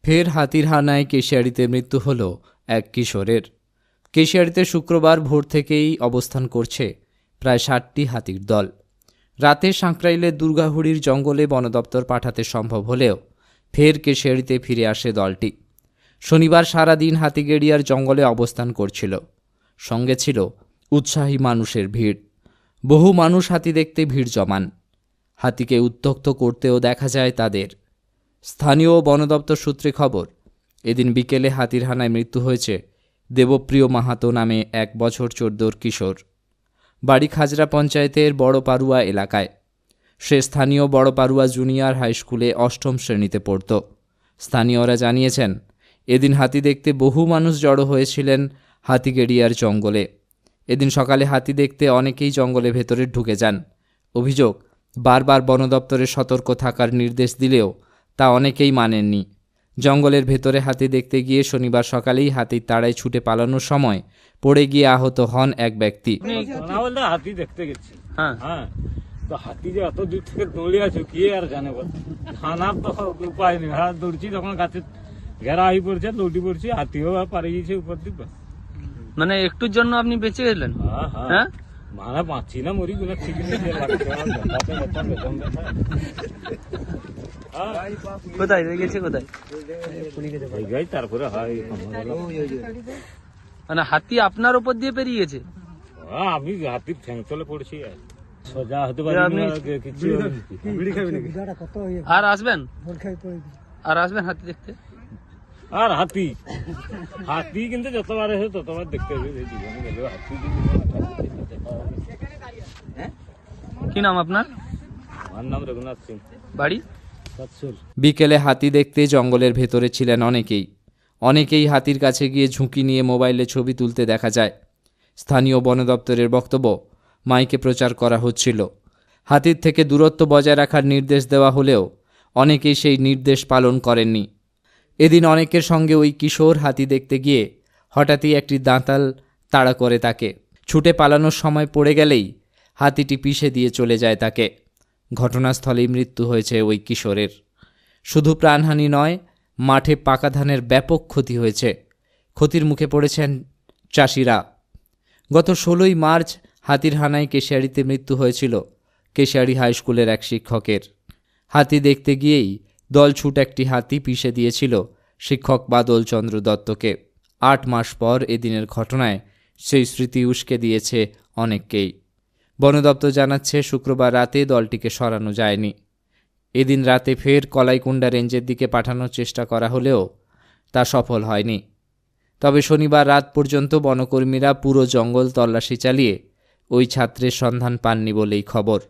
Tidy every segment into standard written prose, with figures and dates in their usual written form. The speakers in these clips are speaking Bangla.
ফের হাতির হানায় কেশিয়াড়িতে মৃত্যু হল এক কিশোরের। কেশিয়াড়িতে শুক্রবার ভোর থেকেই অবস্থান করছে প্রায় ৬০টি হাতির দল। রাতে সাঁকরাইলের দুর্গাহুড়ির জঙ্গলে বন দপ্তর পাঠাতে সম্ভব হলেও ফের কেশিয়াড়িতে ফিরে আসে দলটি। শনিবার সারাদিন হাতিগেড়িয়ার জঙ্গলে অবস্থান করছিল। সঙ্গে ছিল উৎসাহী মানুষের ভিড়। বহু মানুষ হাতি দেখতে ভিড় জমান। হাতিকে উত্ত্যক্ত করতেও দেখা যায় তাদের। স্থানীয় বন দপ্তর সূত্রে খবর, এদিন বিকেলে হাতির হানায় মৃত্যু হয়েছে দেবপ্রিয় মাহাতো নামে ১ বছর ১৪ কিশোর। বাড়ি খাজরা পঞ্চায়েতের বড় পারুয়া এলাকায়। সে স্থানীয় বড় পারুয়া জুনিয়র হাই স্কুলে ৮ম শ্রেণীতে পড়ত। স্থানীয়রা জানিয়েছেন, এদিন হাতি দেখতে বহু মানুষ জড়ো হয়েছিলেন হাতিগেড়িয়ার জঙ্গলে। এদিন সকালে হাতি দেখতে অনেকেই জঙ্গলের ভেতরে ঢুকে যান। অভিযোগ, বারবার বন দপ্তরে সতর্ক থাকার নির্দেশ দিলেও তা অনেকেই মানেননি। জঙ্গলের ভেতরে হাতি দেখতে গিয়ে শনিবার সকালেই হাতির তাড়ায় ছুটে পালানোর সময় পড়ে গিয়ে আহত হন এক ব্যক্তি। হাতি দেখতে গেছি, হ্যাঁ, তো হাতি যে এত দূর থেকে দৌড়ে আছে কি আর জানে, থানার তো উপায় নেই। হ্যাঁ, দৌড়ছি তখন গাছে ঘেরা হয়ে পড়ছে, দৌড়ি পড়ছি, হাতিও পারে গিয়েছে উপর দিকে। মানে একটুর জন্য আপনি বেঁচে গেলেন? হ্যাঁ, মানে বাঁচি না মরি গুলো ঠিক নেই। কোথায় গেছে? কোথায়? তারপরে মানে হাতি আপনার উপর দিয়ে পেরিয়ে গেছে? আমি হাতির ঠ্যাং তলে পড়ছি, সোজা হতে পারি কিছু। আর আসবেন হাতি দেখতে? আর হাতি কিন্তু যতবার এসে ততবার দেখতে হবে। জীবনে গেল হাতি। কি নাম আপনার? আমার নাম রঘুনাথ সিং। বাড়ি? বিকেলে হাতি দেখতে জঙ্গলের ভেতরে ছিলেন অনেকেই হাতির কাছে গিয়ে ঝুঁকি নিয়ে মোবাইলে ছবি তুলতে দেখা যায়। স্থানীয় বন দপ্তরের বক্তব্য, মাইকে প্রচার করা হচ্ছিল। হাতির থেকে দূরত্ব বজায় রাখার নির্দেশ দেওয়া হলেও অনেকেই সেই নির্দেশ পালন করেননি। এদিন অনেকের সঙ্গে ওই কিশোর হাতি দেখতে গিয়ে হঠাৎই একটি দাঁতাল তাড়া করে তাকে। ছুটে পালানোর সময় পড়ে গেলেই হাতিটি পিষে দিয়ে চলে যায় তাকে। ঘটনাস্থলেই মৃত্যু হয়েছে ওই কিশোরের। শুধু প্রাণহানি নয়, মাঠে পাকা ধানের ব্যাপক ক্ষতি হয়েছে। ক্ষতির মুখে পড়েছেন চাষিরা। গত ১৬ই মার্চ হাতির হানায় কেশিয়াড়িতে মৃত্যু হয়েছিল কেশিয়াড়ি হাই স্কুলের এক শিক্ষকের। হাতি দেখতে গিয়েই দলছুট একটি হাতি পিষে দিয়েছিল শিক্ষক বাদল চন্দ্র দত্তকে। ৮ মাস পর এদিনের ঘটনায় সেই স্মৃতি উস্কে দিয়েছে অনেককেই। বন দপ্তর জানাচ্ছে, শুক্রবার রাতে দলটিকে সরানো যায়নি। এদিন রাতে ফের কলাইকুণ্ডা রেঞ্জের দিকে পাঠানোর চেষ্টা করা হলেও তা সফল হয়নি। তবে শনিবার রাত পর্যন্ত বনকর্মীরা পুরো জঙ্গল তল্লাশি চালিয়ে ওই ছাত্রের সন্ধান পাননি বলেই খবর।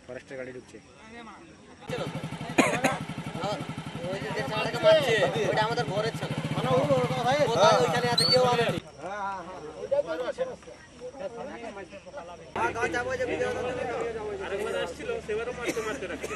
ফরেস্টের গাড়ি ঢুকছে। আমাদের ঘরের ছিল ওইখানে আছে, কেউ আসেনি। সেবারও মারতে মারতে রাখছে।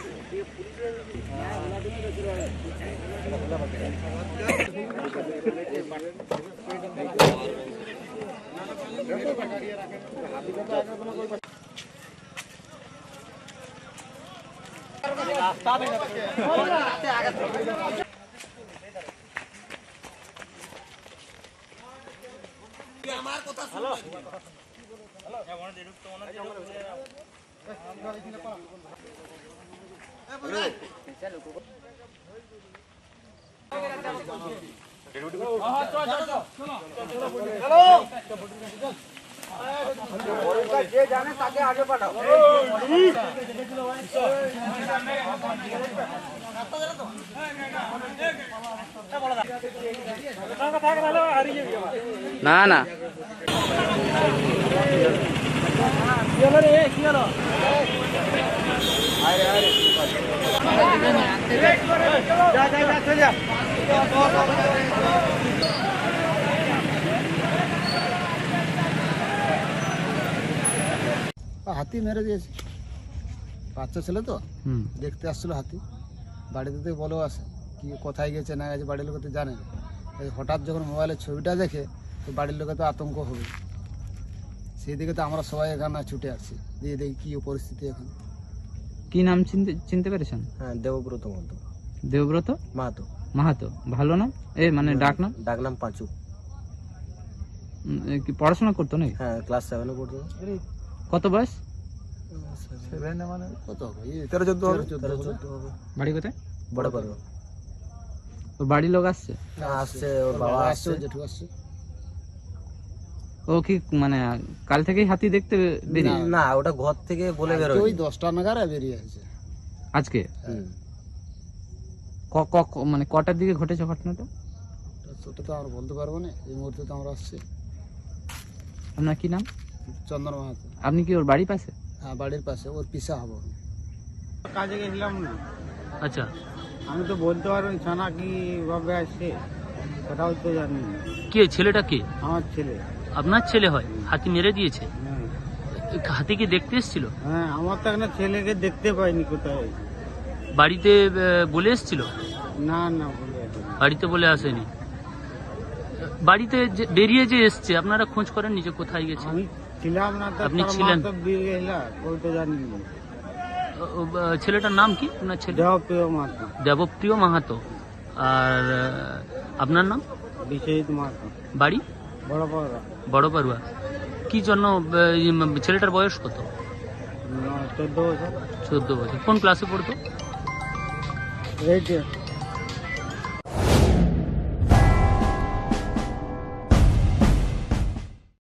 না না হাতি মেরে দিয়েছে, বাচ্চা ছেলে তো দেখতে আসছিল হাতি, বাড়িতে তো বলেও আসে কি কোথায় গেছে না গেছে বাড়ির লোকে তো জানে না। এই হঠাৎ যখন মোবাইলের ছবিটা দেখে তো বাড়ির লোকে তো আতঙ্ক হবে, সেই দিকে তো আমরা সবাই এখানে ছুটে আসছি, দিয়ে দেখি কি পরিস্থিতি এখন। কি নাম চিনতে পেরেছেন? হ্যাঁ, দেবব্রত মাহাতো। দেবব্রত মাহাতো। মাহাতো, ভালো নাম? মানে ডাক নাম? ডাক নাম পাঁচু। কি পড়াশোনা করতো নাকি? হ্যাঁ, ক্লাস 7-এ পড়তো। কত বয়স? 7 মানে কত হবে, 13-14 হবে। 13-14 হবে। বাড়ি কোথায়? বড় বড় ওর বাড়ির লোক আসছে? আসছে, ওর বাবা আসছে। ওর জেঠু আসছে। ও কি মানে কাল থেকেই হাতি দেখতে বেরিয়ে? না, ওটা ঘর থেকে বলে বেরোয়। ওই 10টা নাগাদ বেরিয়ে আসছে। আজকে হুম। মানে কটার দিকে ঘটেছে ঘটনাটা? ওটা তো আমরা বলতে পারবো না, এই মুহূর্তে তো আমরা আসছি। আপনার কি নাম? চন্দন মাহাতো। আপনি কি ওর বাড়ির পাশে? হ্যাঁ, বাড়ির পাশে, ওর পিসা হবো। কাজে গেছিলাম না, আচ্ছা, আমি তো বলতে পারবো না ছানা কি ভাবে আসছে, সেটাও তো জানি না। কে ছেলেটা? কে? আমার ছেলে। আপনার ছেলে হয়? হাতি মেরে দিয়েছে? হ্যাঁ, হাতি কি দেখতে এসেছিল? হ্যাঁ, আমার তো একটা ছেলেকে দেখতে পাইনি কোথায়। বাড়িতে বলে এসেছিল? না না, বলে আসেনি। বাড়িতে বলে আসেনি। বাড়িতে বেরিয়ে যে এসছে, আপনারা খোঁজ করেন নিজে কোথায় গেছে? আমি ছিলাম না, আপনি ছিলেন? তো বেরিয়ে গেলাম, ওই তো জানি না। ছেলেটার নাম কি আপনার ছেলে? দেবপ্রিয় মাহাতো। দেবপ্রিয় মাহাতো। আর আপনার নাম? বিশ্বজিৎ মাহাতো। বাড়ি? বড় বড় বড় পারুয়া। কি জন্য ছেলেটার বয়স কত? 14 বছর। 14 বছর। কোন ক্লাসে পড়তো? এই যে